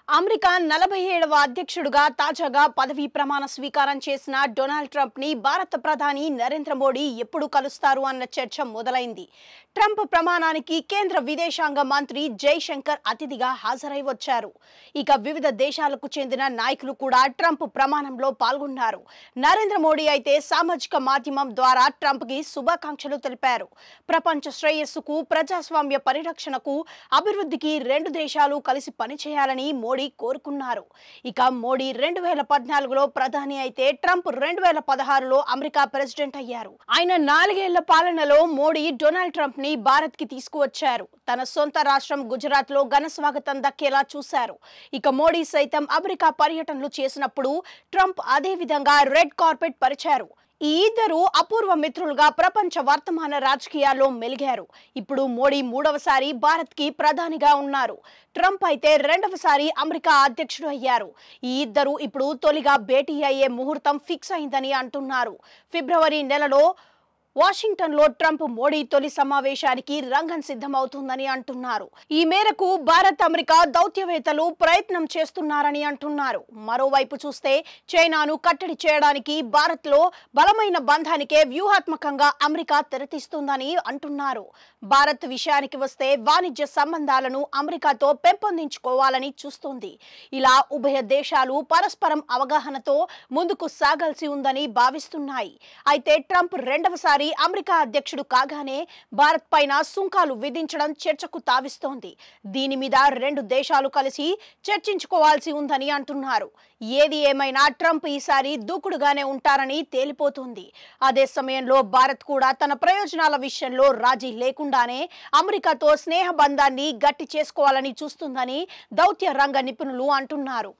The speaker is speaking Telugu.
అమెరికా 47వ అధ్యక్షుడిగా తాజాగా పదవీ ప్రమాణ స్వీకారం చేసిన డొనాల్డ్ ట్రంప్ ని భారత ప్రధాని నరేంద్ర మోడీ ఎప్పుడు కలుస్తారు అన్న చర్చ మొదలైంది. ట్రంప్ ప్రమాణానికి కేంద్ర విదేశాంగ మంత్రి జైశంకర్ అతిథిగా హాజరై వచ్చారు. ఇక వివిధ దేశాలకు చెందిన నాయకులు కూడా ట్రంప్ ప్రమాణంలో పాల్గొన్నారు. నరేంద్ర మోడీ అయితే సామాజిక మాధ్యమం ద్వారా ట్రంప్ కి శుభాకాంక్షలు తెలిపారు. ప్రపంచ శ్రేయస్సుకు, ప్రజాస్వామ్య పరిరక్షణకు, అభివృద్ధికి రెండు దేశాలు కలిసి పనిచేయాలని మోడీ కోరుకున్నారు. ఇక మోడీ 2014లో ప్రధాని అయితే ట్రంప్ 2016లో అమెరికా ప్రెసిడెంట్ అయ్యారు. ఆయన 4 ఏళ్ల పాలనలో మోడీ డొనాల్డ్ ట్రంప్ ని భారత్ కి తీసుకువచ్చారు. తన సొంత రాష్ట్రం గుజరాత్ లో ఘన స్వాగతం దక్కేలా చూశారు. ఇక మోడీ సైతం అమెరికా పర్యటనలు చేసినప్పుడు ట్రంప్ అదే విధంగా రెడ్ కార్పెట్ పరిచారు. ఈ ఇద్దరు అపూర్వ మిత్రులుగా ప్రపంచ వర్తమాన రాజకీయాల్లో మెలిగారు. ఇప్పుడు మోడీ 3వసారి భారత్ కి ప్రధానిగా ఉన్నారు. ట్రంప్ అయితే 2వసారి అమెరికా అధ్యక్షుడు అయ్యారు. ఈ ఇద్దరు ఇప్పుడు తొలిగా భేటీ అయ్యే ముహూర్తం ఫిక్స్ అయిందని అంటున్నారు. ఫిబ్రవరి నెలలో వాషింగ్టన్ లో ట్రంప్ మోడీ తొలి సమావేశానికి రంగం సిద్ధమవుతుందని అంటున్నారు. ఈ మేరకు భారత్ అమెరికా దౌత్యవేత్తలు ప్రయత్నం చేస్తున్నారని అంటున్నారు. మరోవైపు చూస్తే చైనాను కట్టడి చేయడానికి భారత్ లో బలమైన బంధానికే వ్యూహాత్మకంగా అమెరికా తెరతీస్తుందని అంటున్నారు. భారత్ విషయానికి వస్తే వాణిజ్య సంబంధాలను అమెరికాతో పెంపొందించుకోవాలని చూస్తోంది. ఇలా ఉభయ దేశాలు పరస్పరం అవగాహనతో ముందుకు సాగాల్సి ఉందని భావిస్తున్నాయి. అయితే ట్రంప్ 2వసారి అమెరికా అధ్యక్షుడు కాగానే భారత్ పైన సుంకాలు విధించడం చర్చకు తావిస్తోంది. దీని మీద రెండు దేశాలు కలిసి చర్చించుకోవాల్సి ఉందని అంటున్నారు. ఏది ఏమైనా ట్రంప్ ఈసారి దూకుడుగానే ఉంటారని తేలిపోతుంది. అదే సమయంలో భారత్ కూడా తన ప్రయోజనాల విషయంలో రాజీ లేకుండానే అమెరికాతో స్నేహ బంధాన్ని గట్టి చేసుకోవాలని చూస్తుందని దౌత్య రంగ నిపుణులు అంటున్నారు.